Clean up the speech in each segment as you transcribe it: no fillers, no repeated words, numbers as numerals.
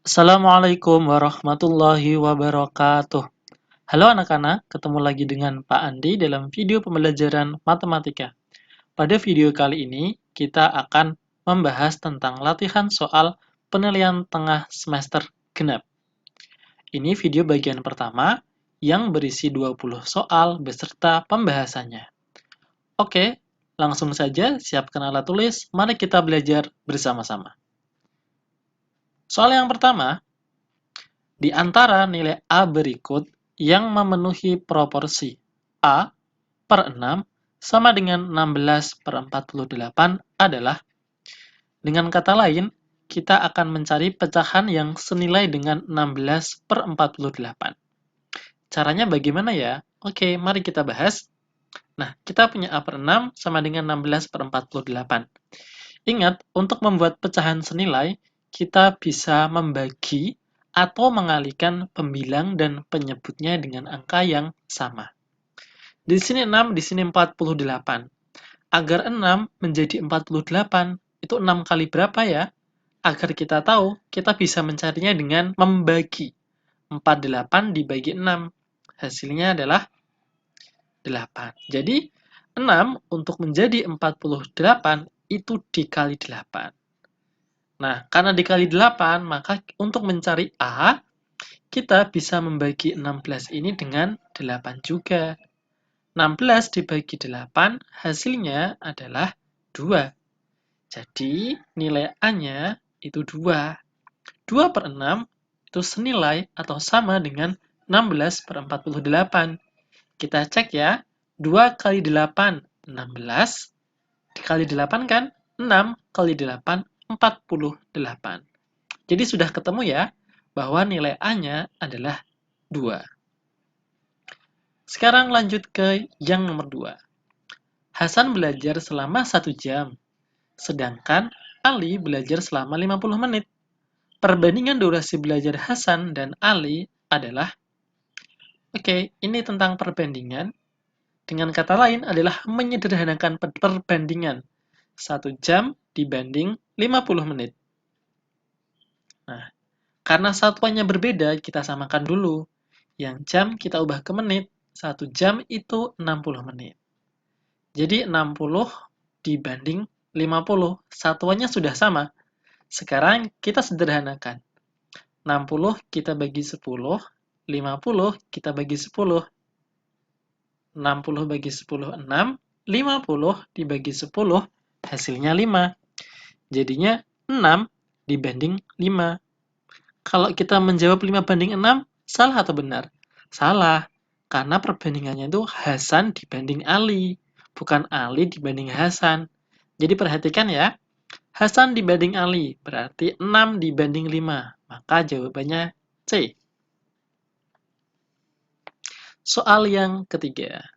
Assalamualaikum warahmatullahi wabarakatuh. Halo anak-anak, ketemu lagi dengan Pak Andi dalam video pembelajaran matematika. Pada video kali ini, kita akan membahas tentang latihan soal penilaian tengah semester genap. Ini video bagian pertama yang berisi 20 soal beserta pembahasannya. Oke, langsung saja siapkan alat tulis, mari kita belajar bersama-sama. Soal yang pertama, di antara nilai A berikut yang memenuhi proporsi A per 6 sama dengan 16 per 48 adalah, dengan kata lain, kita akan mencari pecahan yang senilai dengan 16 per 48. Caranya bagaimana ya? Oke, mari kita bahas. Nah, kita punya A per 6 sama dengan 16 per 48. Ingat, untuk membuat pecahan senilai, kita bisa membagi atau mengalihkan pembilang dan penyebutnya dengan angka yang sama. Di sini 6, di sini 48. Agar 6 menjadi 48, itu 6 kali berapa ya? Agar kita tahu, kita bisa mencarinya dengan membagi. 48 dibagi 6. Hasilnya adalah 8. Jadi, 6 untuk menjadi 48 itu dikali 8. Nah, karena dikali 8, maka untuk mencari A, kita bisa membagi 16 ini dengan 8 juga. 16 dibagi 8, hasilnya adalah 2. Jadi, nilai A-nya itu 2. 2 per 6 itu senilai atau sama dengan 16 per 48. Kita cek ya, 2 kali 8, 16. Dikali 8 kan? 6 kali 8, 48. Jadi sudah ketemu ya, bahwa nilai A-nya adalah 2. Sekarang lanjut ke yang nomor 2. Hasan belajar selama 1 jam, sedangkan Ali belajar selama 50 menit. Perbandingan durasi belajar Hasan dan Ali adalah, oke, ini tentang perbandingan. Dengan kata lain adalah menyederhanakan perbandingan 1 jam dibanding 50 menit. Nah, karena satuannya berbeda, kita samakan dulu. Yang jam kita ubah ke menit. 1 jam itu 60 menit. Jadi 60 dibanding 50. Satuannya sudah sama. Sekarang kita sederhanakan. 60 kita bagi 10. 50 kita bagi 10. 60 bagi 10, 6. 50 dibagi 10, hasilnya 5. Jadinya 6 dibanding 5. Kalau kita menjawab 5 banding 6, salah atau benar? Salah, karena perbandingannya itu Hasan dibanding Ali, bukan Ali dibanding Hasan. Jadi perhatikan ya, Hasan dibanding Ali, berarti 6 dibanding 5. Maka jawabannya C. Soal yang ketiga.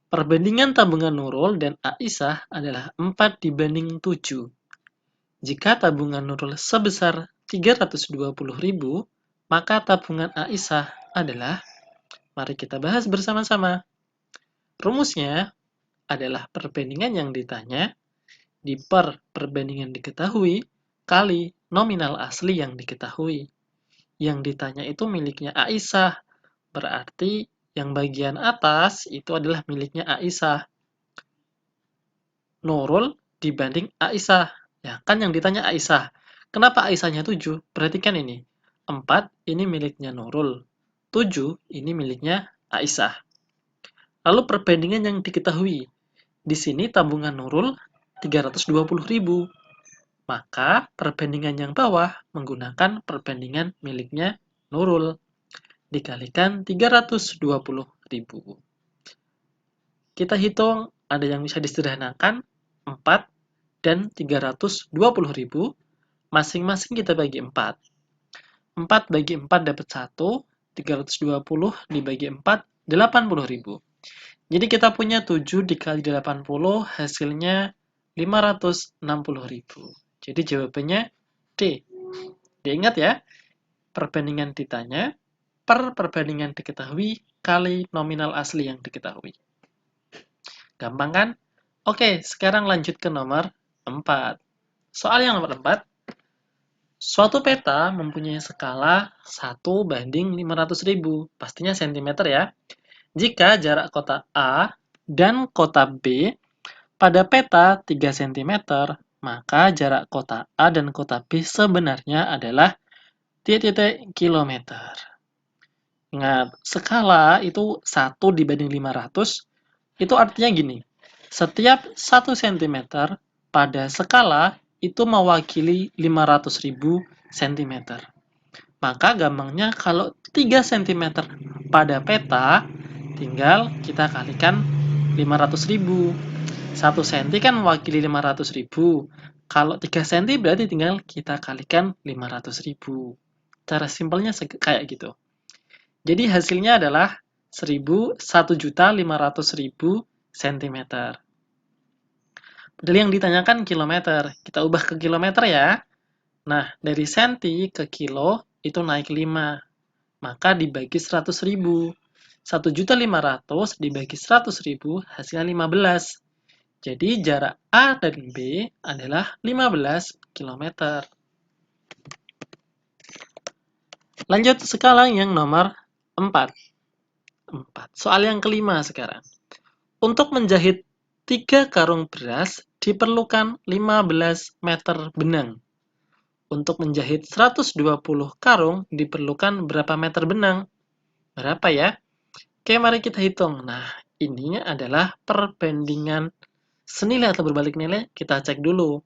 Perbandingan tabungan Nurul dan Aisyah adalah 4 dibanding 7. Jika tabungan Nurul sebesar 320.000, maka tabungan Aisyah adalah, mari kita bahas bersama-sama. Rumusnya adalah perbandingan yang ditanya diper perbandingan diketahui kali nominal asli yang diketahui. Yang ditanya itu miliknya Aisyah, berarti yang bagian atas itu adalah miliknya Aisyah. Nurul dibanding Aisyah. Ya, kan yang ditanya Aisyah. Kenapa Aisyahnya 7? Perhatikan ini. 4 ini miliknya Nurul. 7 ini miliknya Aisyah. Lalu perbandingan yang diketahui. Di sini tabungan Nurul 320.000. Maka perbandingan yang bawah menggunakan perbandingan miliknya Nurul. Dikalikan 320.000. Kita hitung, ada yang bisa disederhanakan, 4 dan 320.000, masing-masing kita bagi 4. 4 bagi 4 dapat 1, 320 dibagi 4, 80.000. Jadi kita punya 7 dikali 80, hasilnya 560.000. Jadi jawabannya D. Diingat ya, perbandingan ditanya, per perbandingan diketahui, kali nominal asli yang diketahui. Gampang kan? Oke, sekarang lanjut ke nomor 4. Soal yang nomor 4. Suatu peta mempunyai skala 1:500.000, pastinya cm ya. Jika jarak kota A dan kota B pada peta 3 cm, maka jarak kota A dan kota B sebenarnya adalah titik-titik kilometer. Ingat, skala itu 1/500, itu artinya gini, setiap 1 cm pada skala itu mewakili 500.000 cm. Maka gampangnya kalau 3 cm pada peta, tinggal kita kalikan 500.000. 1 cm kan mewakili 500.000. Kalau 3 cm berarti tinggal kita kalikan 500.000. Cara simpelnya kayak gitu. Jadi hasilnya adalah 1.500.000 cm. Padahal yang ditanyakan kilometer. Kita ubah ke kilometer ya. Nah, dari senti ke kilo itu naik 5. Maka dibagi 100.000. 1.500.000 dibagi 100.000 hasilnya 15. Jadi jarak A dan B adalah 15 km. Lanjut skala yang nomor 4. Soal yang kelima sekarang. Untuk menjahit 3 karung beras diperlukan 15 meter benang. Untuk menjahit 120 karung diperlukan berapa meter benang? Berapa ya? Oke, mari kita hitung. Nah, ini adalah perbandingan senilai atau berbalik nilai. Kita cek dulu.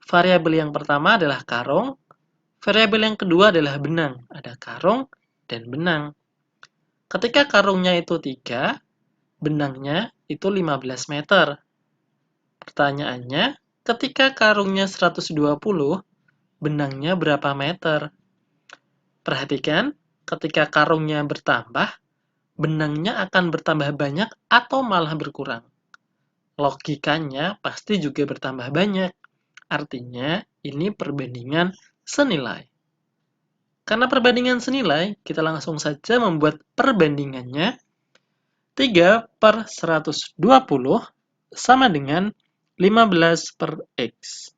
Variabel yang pertama adalah karung. Variabel yang kedua adalah benang. Ada karung dan benang. Ketika karungnya itu 3, benangnya itu 15 meter. Pertanyaannya, ketika karungnya 120, benangnya berapa meter? Perhatikan, ketika karungnya bertambah, benangnya akan bertambah banyak atau malah berkurang. Logikanya pasti juga bertambah banyak. Artinya, ini perbandingan senilai. Karena perbandingan senilai, kita langsung saja membuat perbandingannya 3/120 sama dengan 15 per X.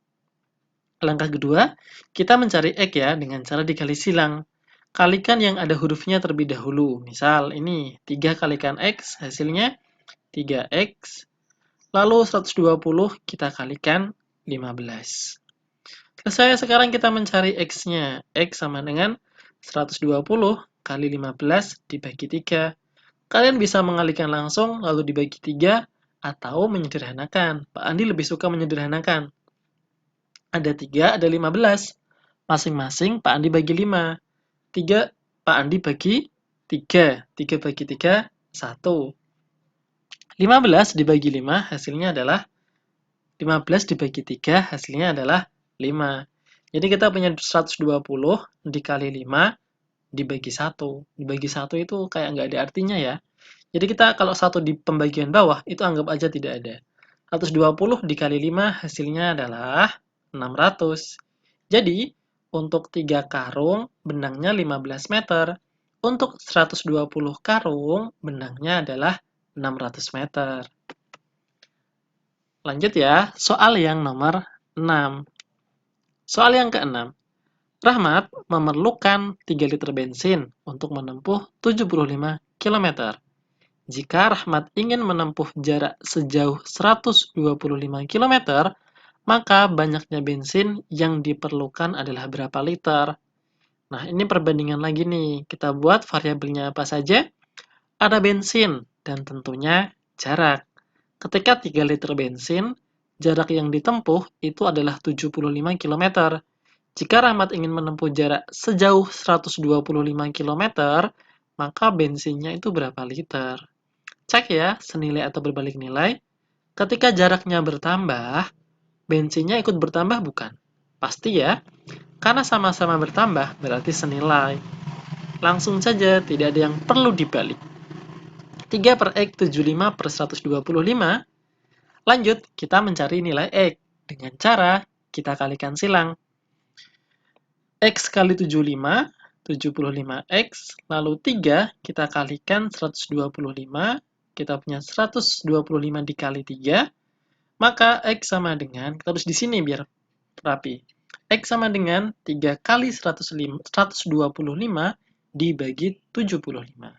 Langkah kedua, kita mencari X ya dengan cara dikali silang. Kalikan yang ada hurufnya terlebih dahulu. Misal ini 3 kalikan X hasilnya 3X. Lalu 120 kita kalikan 15. Selesai, sekarang kita mencari X-nya. X sama dengan 120 kali 15 dibagi 3. Kalian bisa mengalihkan langsung lalu dibagi 3 atau menyederhanakan. Pak Andi lebih suka menyederhanakan. Ada 3, ada 15. Masing-masing Pak Andi bagi 5. 3 Pak Andi bagi 3. 3 bagi 3, 1. 15 dibagi 5 hasilnya adalah 15 dibagi 3 hasilnya adalah 5. Jadi kita punya 120 dikali 5 dibagi 1. Dibagi 1 itu kayak nggak ada artinya ya. Jadi kita kalau 1 di pembagian bawah itu anggap aja tidak ada. 120 dikali 5 hasilnya adalah 600. Jadi untuk 3 karung benangnya 15 meter. Untuk 120 karung benangnya adalah 600 meter. Lanjut ya, soal yang nomor 6. Soal yang ke-6. Rahmat memerlukan 3 liter bensin untuk menempuh 75 km. Jika Rahmat ingin menempuh jarak sejauh 125 km, maka banyaknya bensin yang diperlukan adalah berapa liter? Nah, ini perbandingan lagi nih. Kita buat variabelnya apa saja? Ada bensin dan tentunya jarak. Ketika 3 liter bensin, jarak yang ditempuh itu adalah 75 km. Jika Rahmat ingin menempuh jarak sejauh 125 km, maka bensinnya itu berapa liter? Cek ya, senilai atau berbalik nilai. Ketika jaraknya bertambah, bensinnya ikut bertambah bukan? Pasti ya, karena sama-sama bertambah berarti senilai. Langsung saja, tidak ada yang perlu dibalik. 3 per X 75 per 125. Lanjut, kita mencari nilai X. Dengan cara kita kalikan silang. X kali 75, 75X. Lalu 3 kita kalikan 125. Kita punya 125 dikali 3. Maka X sama dengan, kita tulis di sini biar rapi. X sama dengan 3 kali 125 dibagi 75.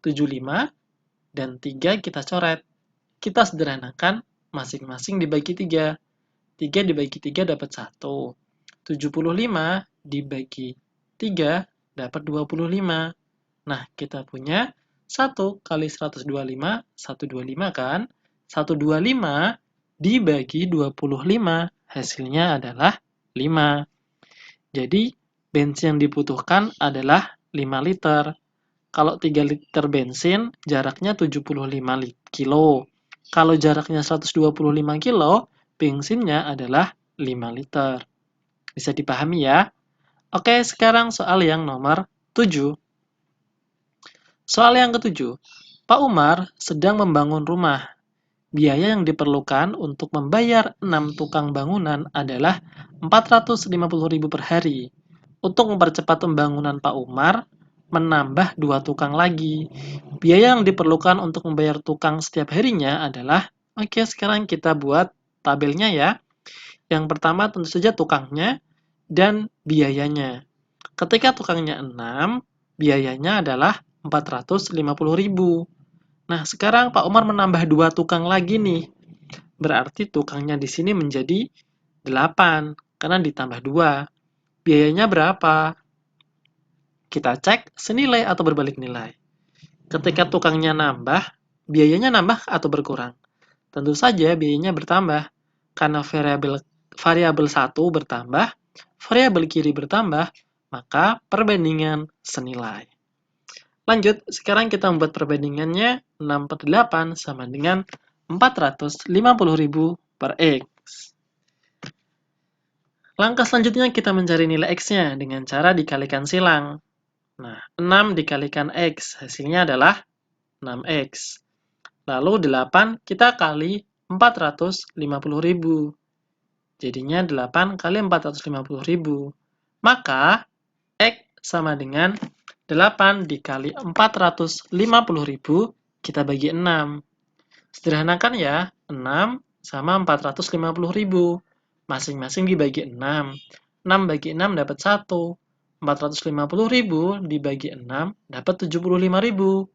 75 dan 3 kita coret. Kita sederhanakan masing-masing dibagi 3. 3 dibagi 3 dapat 1. 75 dibagi 3 dapat 25. Nah, kita punya 1 kali 125, 125 kan? 125 dibagi 25, hasilnya adalah 5. Jadi, bensin yang dibutuhkan adalah 5 liter. Kalau 3 liter bensin, jaraknya 75 kilo. Kalau jaraknya 125 kilo, bensinnya adalah 5 liter. Bisa dipahami ya? Oke, sekarang soal yang nomor 7. Soal yang ketujuh, Pak Umar sedang membangun rumah. Biaya yang diperlukan untuk membayar 6 tukang bangunan adalah 450.000 per hari. Untuk mempercepat pembangunan Pak Umar, menambah 2 tukang lagi. Biaya yang diperlukan untuk membayar tukang setiap harinya adalah, oke, sekarang kita buat tabelnya ya. Yang pertama tentu saja tukangnya dan biayanya. Ketika tukangnya 6, biayanya adalah 450.000. Nah, sekarang Pak Umar menambah 2 tukang lagi nih. Berarti tukangnya di sini menjadi 8, karena ditambah 2. Biayanya berapa? Kita cek senilai atau berbalik nilai. Ketika tukangnya nambah, biayanya nambah atau berkurang? Tentu saja biayanya bertambah, karena variabel 1 bertambah, variabel kiri bertambah, maka perbandingan senilai. Lanjut, sekarang kita membuat perbandingannya 6 per 8 sama dengan 450.000 per X. Langkah selanjutnya kita mencari nilai X-nya dengan cara dikalikan silang. Nah, 6 dikalikan X, hasilnya adalah 6X. Lalu 8 kita kali 450.000. Jadinya 8 kali 450.000. Maka, X sama dengan 8 dikali 450.000, kita bagi 6. Sederhanakan ya, 6 sama 450.000. Masing-masing dibagi 6. 6 bagi 6 dapat 1. 450.000 dibagi 6 dapat 75.000.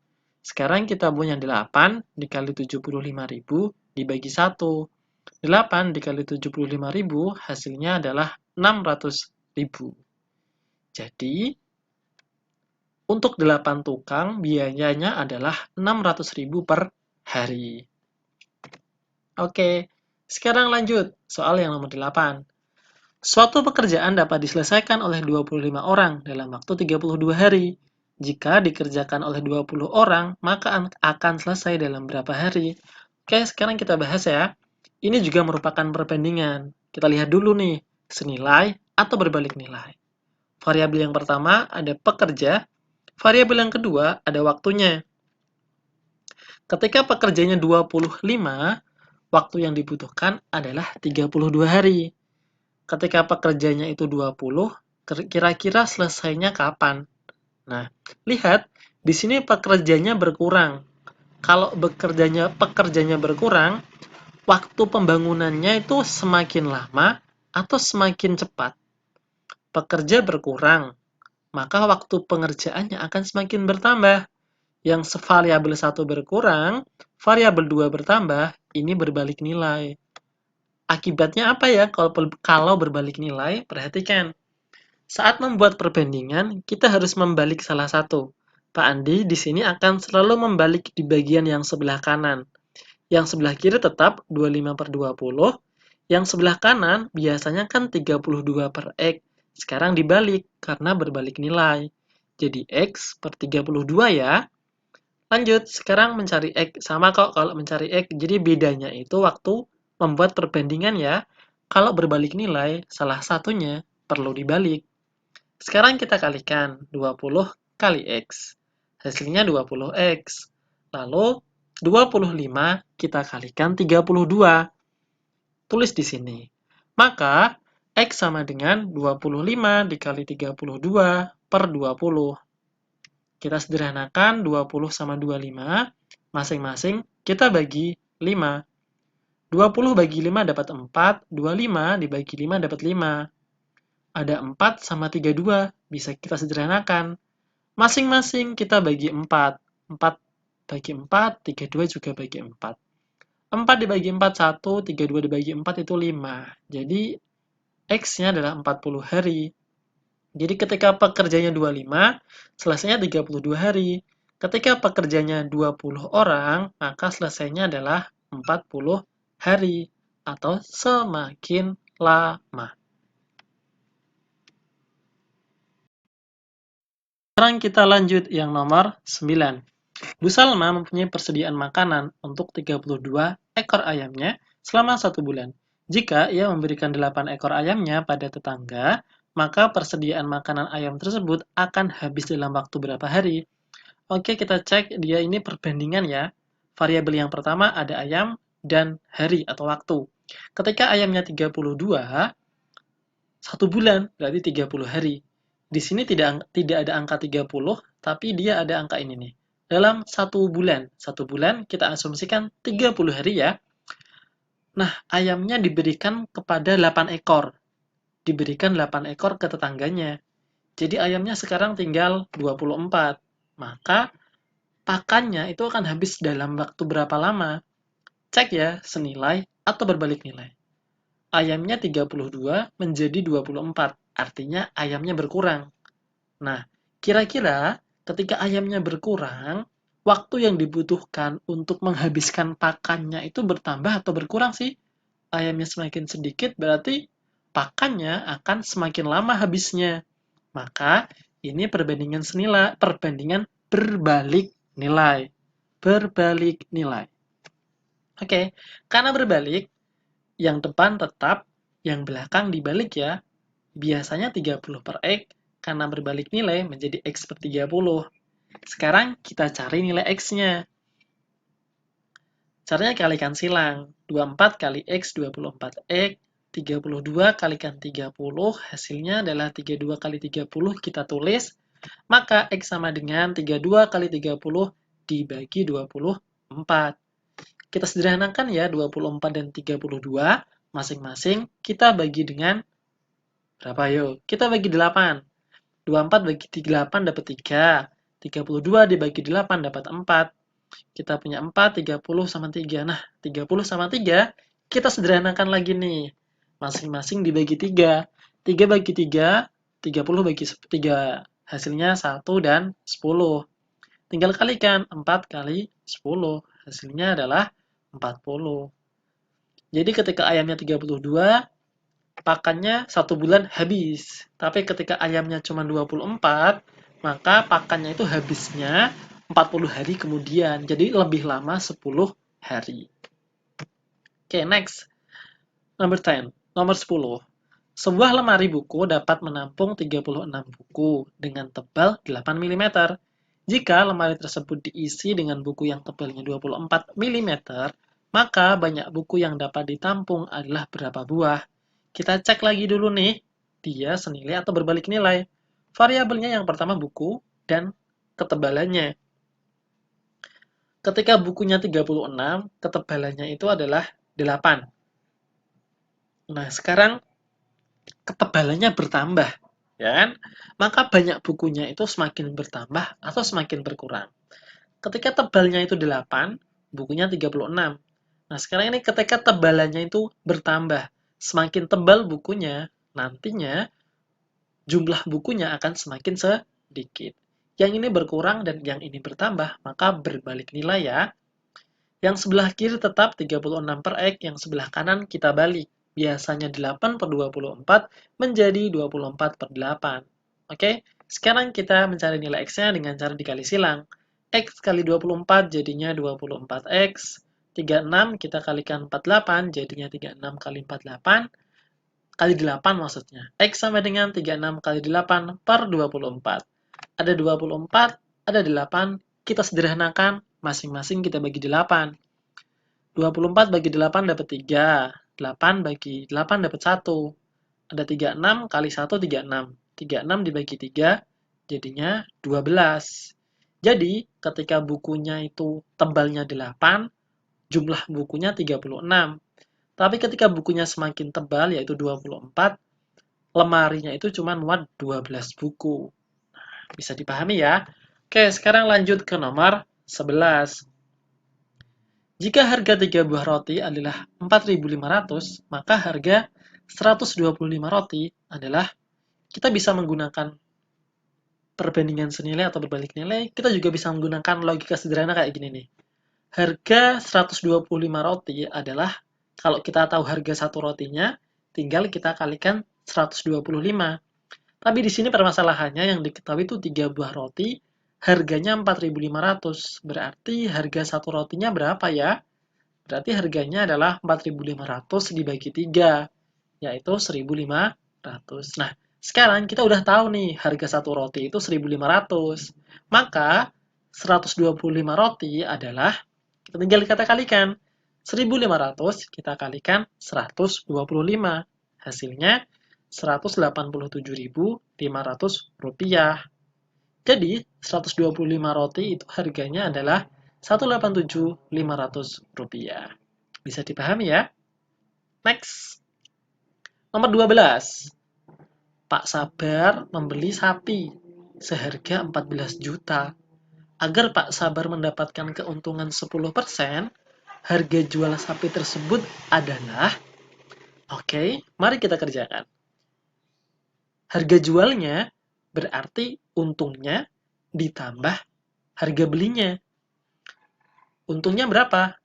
Sekarang kita punya 8 dikali 75.000 dibagi 1. 8 dikali 75.000 hasilnya adalah 600.000. Jadi, untuk 8 tukang, biayanya adalah 600.000 per hari. Oke, sekarang lanjut. Soal yang nomor 8. Suatu pekerjaan dapat diselesaikan oleh 25 orang dalam waktu 32 hari. Jika dikerjakan oleh 20 orang, maka akan selesai dalam berapa hari? Oke, sekarang kita bahas ya. Ini juga merupakan perbandingan. Kita lihat dulu nih, senilai atau berbalik nilai. Variabel yang pertama ada pekerja. Variabel yang kedua ada waktunya. Ketika pekerjanya 25, waktu yang dibutuhkan adalah 32 hari. Ketika pekerjanya itu 20, kira-kira selesainya kapan? Nah, lihat, di sini pekerjanya berkurang. Kalau pekerjanya berkurang, waktu pembangunannya itu semakin lama atau semakin cepat. Pekerja berkurang, maka waktu pengerjaannya akan semakin bertambah. Yang variabel 1 berkurang, variabel 2 bertambah, ini berbalik nilai. Akibatnya apa ya kalau berbalik nilai? Perhatikan. Saat membuat perbandingan, kita harus membalik salah satu. Pak Andi di sini akan selalu membalik di bagian yang sebelah kanan. Yang sebelah kiri tetap 25 per 20. Yang sebelah kanan biasanya kan 32 per X. Sekarang dibalik karena berbalik nilai. Jadi X per 32 ya. Lanjut, sekarang mencari X. Sama kok kalau mencari X. Jadi bedanya itu waktu membuat perbandingan ya. Kalau berbalik nilai, salah satunya perlu dibalik. Sekarang kita kalikan 20 kali X. Hasilnya 20X. Lalu 25 kita kalikan 32. Tulis di sini. Maka X sama dengan 25 dikali 32 per 20. Kita sederhanakan 20 sama 25. Masing-masing kita bagi 5. 20 bagi 5 dapat 4. 25 dibagi 5 dapat 5. Ada 4 sama 32, bisa kita sederhanakan. Masing-masing kita bagi 4. 4 bagi 4, 32 juga bagi 4. 4 dibagi 4, 1, 32 dibagi 4 itu 5. Jadi, X-nya adalah 40 hari. Jadi ketika pekerjanya 25, selesainya 32 hari. Ketika pekerjanya 20 orang, maka selesainya adalah 40 hari atau semakin lama. Sekarang kita lanjut yang nomor 9. Bu Salma mempunyai persediaan makanan untuk 32 ekor ayamnya selama 1 bulan. Jika ia memberikan 8 ekor ayamnya pada tetangga, maka persediaan makanan ayam tersebut akan habis dalam waktu berapa hari? Oke, kita cek dia ini perbandingan ya. Variabel yang pertama ada ayam dan hari atau waktu. Ketika ayamnya 32, 1 bulan berarti 30 hari. Di sini tidak ada angka 30, tapi dia ada angka ini nih. Dalam 1 bulan. 1 bulan kita asumsikan 30 hari ya. Nah, ayamnya diberikan kepada 8 ekor. Diberikan 8 ekor ke tetangganya. Jadi ayamnya sekarang tinggal 24. Maka pakannya itu akan habis dalam waktu berapa lama? Cek ya, senilai atau berbalik nilai. Ayamnya 32 menjadi 24, artinya ayamnya berkurang. Nah, kira-kira ketika ayamnya berkurang, waktu yang dibutuhkan untuk menghabiskan pakannya itu bertambah atau berkurang sih? Ayamnya semakin sedikit, berarti pakannya akan semakin lama habisnya. Maka, ini perbandingan senilai, perbandingan berbalik nilai. Berbalik nilai. Oke, karena berbalik, yang depan tetap, yang belakang dibalik ya. Biasanya 30 per X, karena berbalik nilai menjadi X per 30. Sekarang kita cari nilai X-nya. Caranya kalikan silang. 24 kali X, 24X. 32 kalikan 30, hasilnya adalah 32 kali 30, kita tulis. Maka X sama dengan 32 kali 30 dibagi 24. Kita sederhanakan ya, 24 dan 32, masing-masing kita bagi dengan berapa yuk? Kita bagi 8. 24 bagi 8 dapat 3. 32 dibagi 8 dapat 4. Kita punya 4, 30 sama 3. Nah, 30 sama 3, kita sederhanakan lagi nih. Masing-masing dibagi 3. 3 bagi 3, 30 bagi 3. Hasilnya 1 dan 10. Tinggal kalikan 4 kali 10. Hasilnya adalah 40. Jadi ketika ayamnya 32, pakannya 1 bulan habis. Tapi ketika ayamnya cuma 24, maka pakannya itu habisnya 40 hari kemudian. Jadi lebih lama 10 hari. Oke, next. Number 10. Nomor 10. Sebuah lemari buku dapat menampung 36 buku dengan tebal 8 mm. Jika lemari tersebut diisi dengan buku yang tebalnya 24 mm, maka banyak buku yang dapat ditampung adalah berapa buah? Kita cek lagi dulu nih, dia senilai atau berbalik nilai. Variabelnya yang pertama buku dan ketebalannya. Ketika bukunya 36, ketebalannya itu adalah 8. Nah, sekarang ketebalannya bertambah, ya kan? Maka banyak bukunya itu semakin bertambah atau semakin berkurang. Ketika tebalnya itu 8, bukunya 36. Nah, sekarang ini ketika tebalannya itu bertambah, semakin tebal bukunya, nantinya jumlah bukunya akan semakin sedikit. Yang ini berkurang dan yang ini bertambah, maka berbalik nilai ya. Yang sebelah kiri tetap 36 per X, yang sebelah kanan kita balik. Biasanya 8 per 24 menjadi 24 per 8. Oke, sekarang kita mencari nilai X-nya dengan cara dikali silang. X kali 24 jadinya 24X. 36 kita kalikan 48 jadinya 36 kali 48. Kali 8 maksudnya. X sama dengan 36 kali 8 per 24. Ada 24, ada 8, kita sederhanakan, masing-masing kita bagi 8. 24 bagi 8 dapat 3. 8 bagi 8 dapat 1. Ada 36 kali 1, 36. 36 dibagi 3, jadinya 12. Jadi, ketika bukunya itu tebalnya 8, jumlah bukunya 36. Tapi ketika bukunya semakin tebal, yaitu 24, lemarinya itu cuma muat 12 buku. Bisa dipahami ya? Oke, sekarang lanjut ke nomor 11. Jika harga 3 buah roti adalah 4.500, maka harga 125 roti adalah, kita bisa menggunakan perbandingan senilai atau berbalik nilai, kita juga bisa menggunakan logika sederhana kayak gini nih. Harga 125 roti adalah, kalau kita tahu harga satu rotinya, tinggal kita kalikan 125. Tapi di sini permasalahannya yang diketahui itu 3 buah roti, harganya 4.500. Berarti harga satu rotinya berapa ya? Berarti harganya adalah 4.500 dibagi 3, yaitu 1.500. Nah, sekarang kita udah tahu nih, harga satu roti itu 1.500. Maka, 125 roti adalah, kita tinggal kita kalikan. 1.500 kita kalikan 125. Hasilnya 187.500 rupiah. Jadi, 125 roti itu harganya adalah 187.500 rupiah. Bisa dipahami ya? Next. Nomor 12. Pak Sabar membeli sapi seharga 14 juta. Agar Pak Sabar mendapatkan keuntungan 10%, harga jual sapi tersebut adalah, oke, mari kita kerjakan. Harga jualnya berarti untungnya ditambah harga belinya. Untungnya berapa?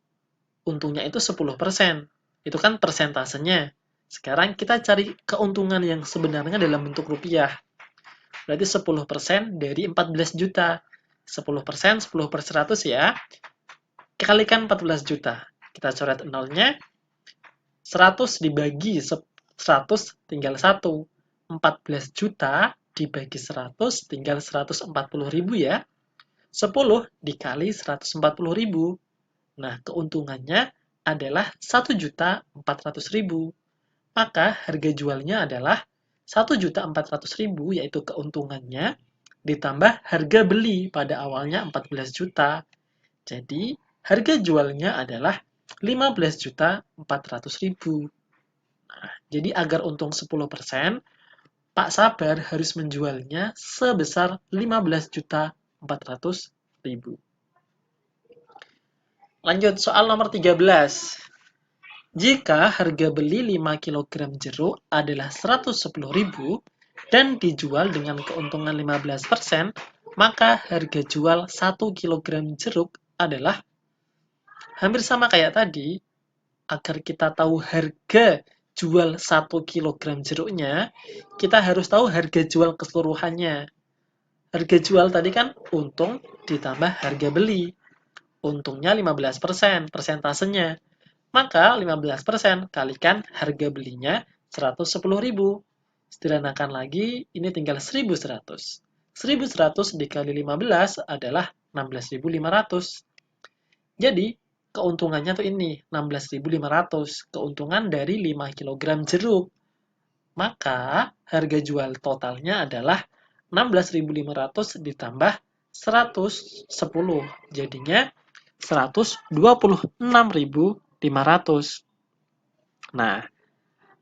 Untungnya itu 10%. Itu kan persentasenya. Sekarang kita cari keuntungan yang sebenarnya dalam bentuk rupiah. Berarti 10% dari 14 juta. 10%, 10 per 100 ya. Kalikan 14 juta. Kita coret nolnya. 100 dibagi 100 tinggal 1. 14 juta dibagi 100 tinggal 140.000 ya. 10 dikali 140.000. Nah, keuntungannya adalah 1.400.000. Maka harga jualnya adalah 1.400.000, yaitu keuntungannya, ditambah harga beli pada awalnya 14 juta. Jadi, harga jualnya adalah 15.400.000. Nah, jadi agar untung 10%, Pak Sabar harus menjualnya sebesar 15.400.000. Lanjut, soal nomor 13. Jika harga beli 5 kg jeruk adalah 110.000 dan dijual dengan keuntungan 15%, maka harga jual 1 kg jeruk adalah, hampir sama kayak tadi. Agar kita tahu harga jual 1 kg jeruknya, kita harus tahu harga jual keseluruhannya. Harga jual tadi kan untung ditambah harga beli. Untungnya 15%, persentasenya. Maka 15% kalikan harga belinya 110.000. Sederhanakan lagi, ini tinggal 1.100. 1.100 dikali 15 adalah 16.500. Jadi, keuntungannya tuh ini, 16.500. Keuntungan dari 5 kg jeruk. Maka, harga jual totalnya adalah 16.500 ditambah 110. Jadinya 126.500. Nah,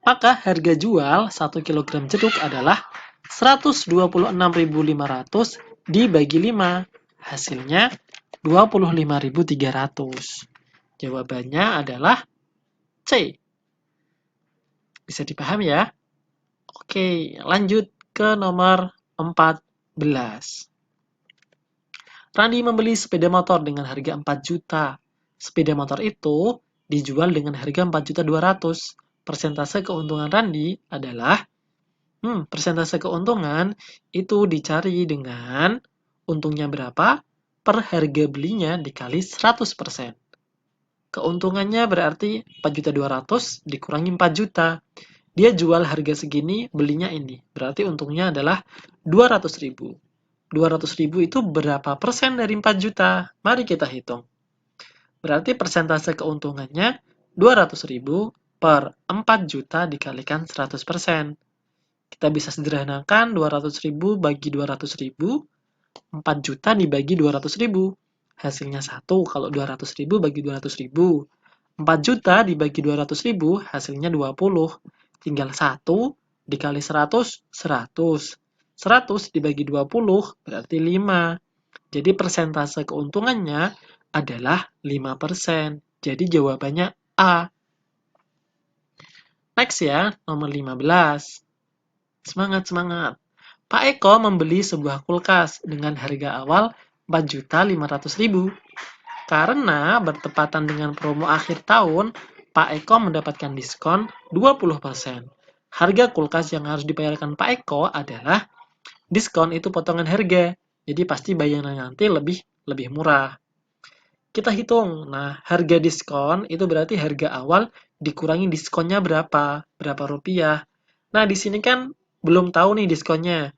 maka harga jual 1 kg jeruk adalah 126.500 dibagi 5. Hasilnya 25.300. Jawabannya adalah C. Bisa dipahami ya? Oke, lanjut ke nomor 14. Randi membeli sepeda motor dengan harga 4 juta. Sepeda motor itu dijual dengan harga 4.200.000. Persentase keuntungan Randi adalah, persentase keuntungan itu dicari dengan untungnya berapa per harga belinya dikali 100%. Keuntungannya berarti 4.200.000 dikurangi 4 juta. Dia jual harga segini, belinya ini. Berarti untungnya adalah 200.000. 200.000 itu berapa persen dari 4 juta? Mari kita hitung. Berarti persentase keuntungannya 200.000 per 4 juta dikalikan 100%. Kita bisa sederhanakan 200.000 bagi 200.000, 4 juta dibagi 200.000. Hasilnya 1 kalau 200.000 bagi 200.000. 4 juta dibagi 200.000 hasilnya 20. Tinggal 1 dikali 100, 100. 100 dibagi 20 berarti 5. Jadi persentase keuntungannya adalah 5%. Jadi jawabannya A. Next ya, nomor 15. Semangat, semangat. Pak Eko membeli sebuah kulkas dengan harga awal 4.500.000. Karena bertepatan dengan promo akhir tahun, Pak Eko mendapatkan diskon 20%. Harga kulkas yang harus dibayarkan Pak Eko adalah diskon itu potongan harga. Jadi pasti bayarannya nanti lebih murah. Kita hitung. Nah, harga diskon itu berarti harga awal dikurangi diskonnya berapa? Berapa rupiah? Nah, di sini kan belum tahu nih diskonnya.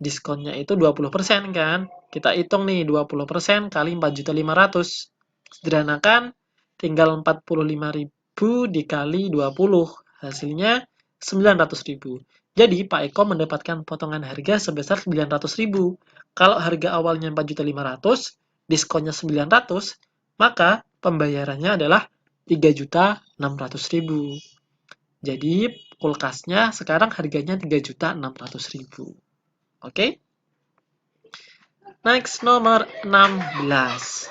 Diskonnya itu 20% kan? Kita hitung nih 20% kali 4.500.000. Sederhanakan, tinggal 45.000 dikali 20. Hasilnya 900.000. Jadi Pak Eko mendapatkan potongan harga sebesar 900.000. Kalau harga awalnya 4.500.000, diskonnya 900, maka pembayarannya adalah 3.600.000. Jadi kulkasnya sekarang harganya 3.600.000. Oke? Next, nomor 16.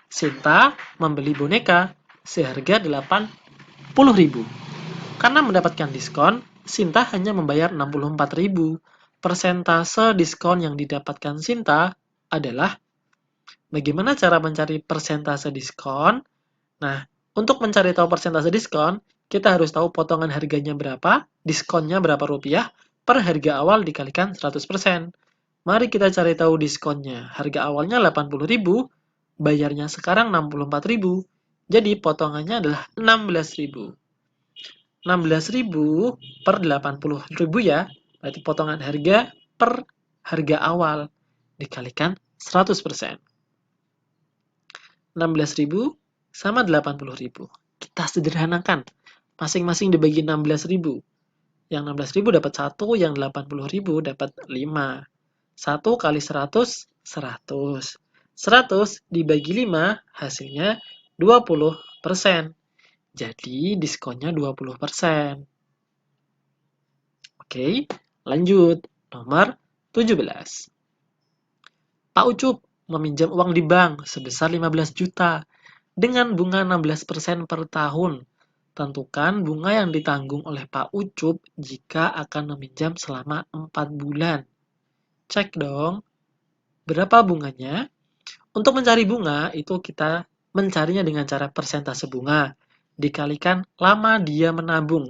Sinta membeli boneka seharga 80.000. Karena mendapatkan diskon, Sinta hanya membayar 64.000. Persentase diskon yang didapatkan Sinta adalah, bagaimana cara mencari persentase diskon? Nah, untuk mencari tahu persentase diskon, kita harus tahu potongan harganya berapa, diskonnya berapa rupiah, per harga awal dikalikan 100%. Mari kita cari tahu diskonnya. Harga awalnya 80.000, bayarnya sekarang 64.000. Jadi potongannya adalah 16.000. 16.000 per 80.000 ya. Berarti potongan harga per harga awal dikalikan 100%. 16.000 sama 80.000. Kita sederhanakan. Masing-masing dibagi 16.000. Yang 16.000 dapat 1, yang 80.000 dapat 5. 1 kali 100, 100. 100 dibagi 5, hasilnya 20%. Jadi, diskonnya 20%. Oke, lanjut. Nomor 17. Pak Ucup meminjam uang di bank sebesar 15 juta dengan bunga 16% per tahun. Tentukan bunga yang ditanggung oleh Pak Ucup jika akan meminjam selama 4 bulan. Cek dong, berapa bunganya? Untuk mencari bunga, itu kita mencarinya dengan cara persentase bunga. Dikalikan lama dia menabung.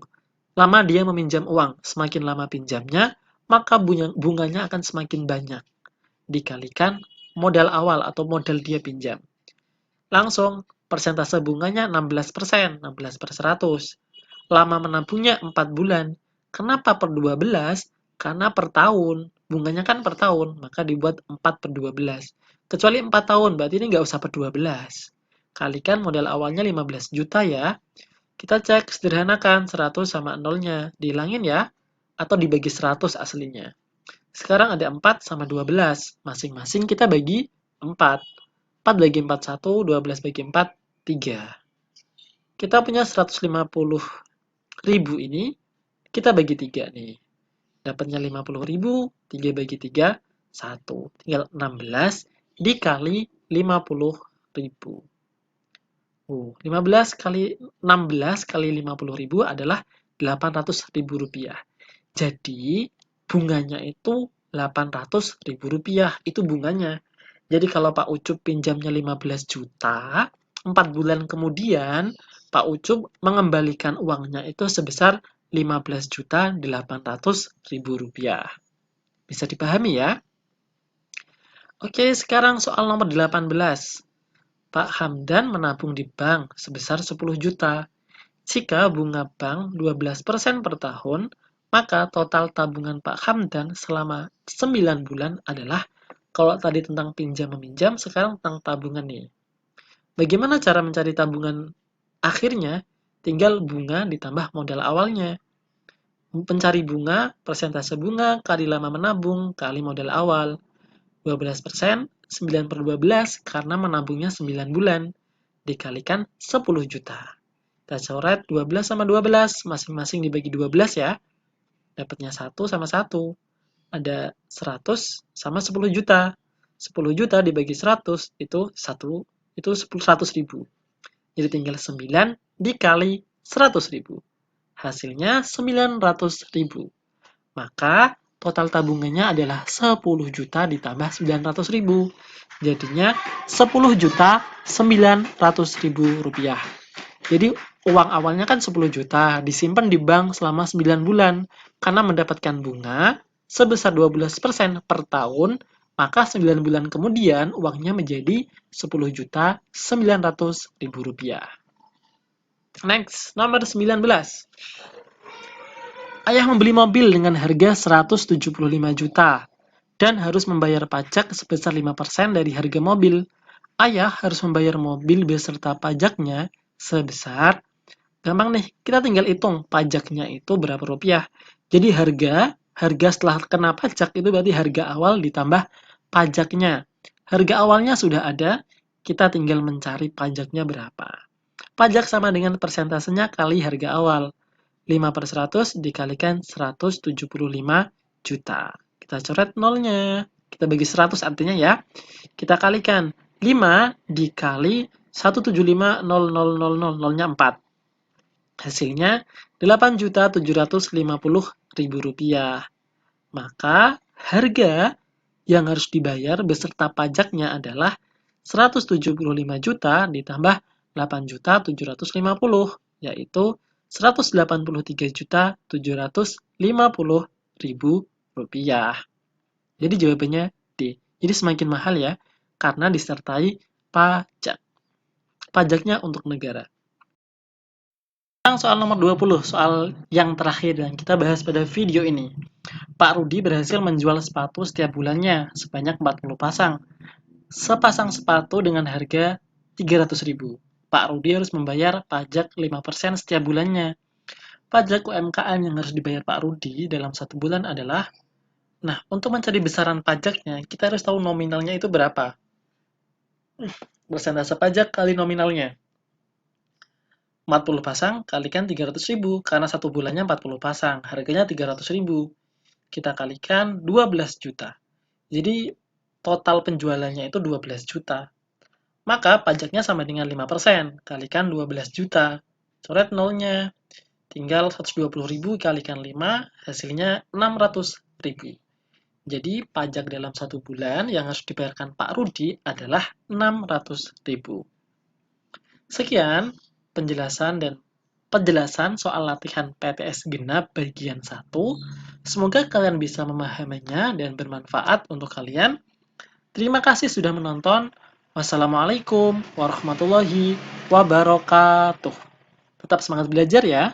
Lama dia meminjam uang. Semakin lama pinjamnya, maka bunganya akan semakin banyak. Dikalikan modal awal atau modal dia pinjam. Langsung, persentase bunganya 16%, 16 per 100. Lama menabungnya 4 bulan. Kenapa per 12? Karena per tahun. Bunganya kan per tahun, maka dibuat 4 per 12. Kecuali 4 tahun, berarti ini nggak usah per 12. Kalikan modal awalnya 15 juta ya. Kita cek, sederhanakan 100 sama 0-nya. Dihilangin ya, atau dibagi 100 aslinya. Sekarang ada 4 sama 12. Masing-masing kita bagi 4. 4 bagi 4, 1. 12 bagi 4, 3. Kita punya 150.000 ini, kita bagi 3 nih. Dapatnya 50.000, 3 bagi 3, 1. Tinggal 16 dikali 50.000. 15 kali 16 kali 50.000 adalah 800.000 rupiah. Jadi, bunganya itu 800.000 rupiah. Itu bunganya. Jadi, kalau Pak Ucup pinjamnya 15 juta, 4 bulan kemudian, Pak Ucup mengembalikan uangnya itu sebesar 15.800.000 rupiah. Bisa dipahami ya? Oke, sekarang soal nomor 18. Pak Hamdan menabung di bank sebesar 10 juta. Jika bunga bank 12% per tahun, maka total tabungan Pak Hamdan selama 9 bulan adalah, kalau tadi tentang pinjam-meminjam, sekarang tentang tabungan nih. Bagaimana cara mencari tabungan akhirnya? Tinggal bunga ditambah modal awalnya. Pencari bunga, persentase bunga, kali lama menabung, kali modal awal. 12%, 9 per 12, karena menabungnya 9 bulan. Dikalikan 10 juta. Kita coret 12 sama 12, masing-masing dibagi 12 ya. Dapatnya 1 sama 1. Ada 100 sama 10 juta. 10 juta dibagi 100 itu 100.000. Jadi tinggal 9 dikali 100.000. Hasilnya 900.000. Maka total tabungannya adalah 10 juta ditambah 900.000. Jadinya 10.900.000 rupiah. Jadi uang awalnya kan 10 juta, disimpan di bank selama 9 bulan. Karena mendapatkan bunga sebesar 12% per tahun, maka 9 bulan kemudian uangnya menjadi 10.900.000 rupiah. Next, nomor 19. Ayah membeli mobil dengan harga 175 juta dan harus membayar pajak sebesar 5% dari harga mobil. Ayah harus membayar mobil beserta pajaknya sebesar, gampang nih, kita tinggal hitung pajaknya itu berapa rupiah. Jadi harga setelah kena pajak itu berarti harga awal ditambah pajaknya. Harga awalnya sudah ada, kita tinggal mencari pajaknya berapa. Pajak sama dengan persentasenya kali harga awal. 5/100 dikalikan 175 juta. Kita coret nolnya. Kita bagi 100 artinya ya. Kita kalikan 5 dikali 175.000, nolnya 4. Hasilnya 8.750.000 rupiah. Maka harga yang harus dibayar beserta pajaknya adalah 175 juta ditambah 8.750, yaitu 183.750.000 rupiah. Jadi jawabannya D. Jadi semakin mahal ya, karena disertai pajak. Pajaknya untuk negara. Sekarang soal nomor 20, soal yang terakhir yang kita bahas pada video ini. Pak Rudi berhasil menjual sepatu setiap bulannya sebanyak 40 pasang. Sepasang sepatu dengan harga 300.000. Pak Rudi harus membayar pajak 5% setiap bulannya. Pajak UMKM yang harus dibayar Pak Rudi dalam 1 bulan adalah, nah, untuk mencari besaran pajaknya, kita harus tahu nominalnya itu berapa. Persentase pajak kali nominalnya. 40 pasang kalikan 300.000, karena 1 bulannya 40 pasang, harganya 300.000. Kita kalikan 12 juta. Jadi total penjualannya itu 12 juta. Maka pajaknya sama dengan 5%, kalikan 12 juta. Coret nolnya. Tinggal 120.000 kalikan 5, hasilnya 600.000. Jadi pajak dalam 1 bulan yang harus dibayarkan Pak Rudi adalah 600.000. Sekian penjelasan soal latihan PTS genap bagian 1. Semoga kalian bisa memahaminya dan bermanfaat untuk kalian. Terima kasih sudah menonton. Wassalamualaikum warahmatullahi wabarakatuh. Tetap semangat belajar ya.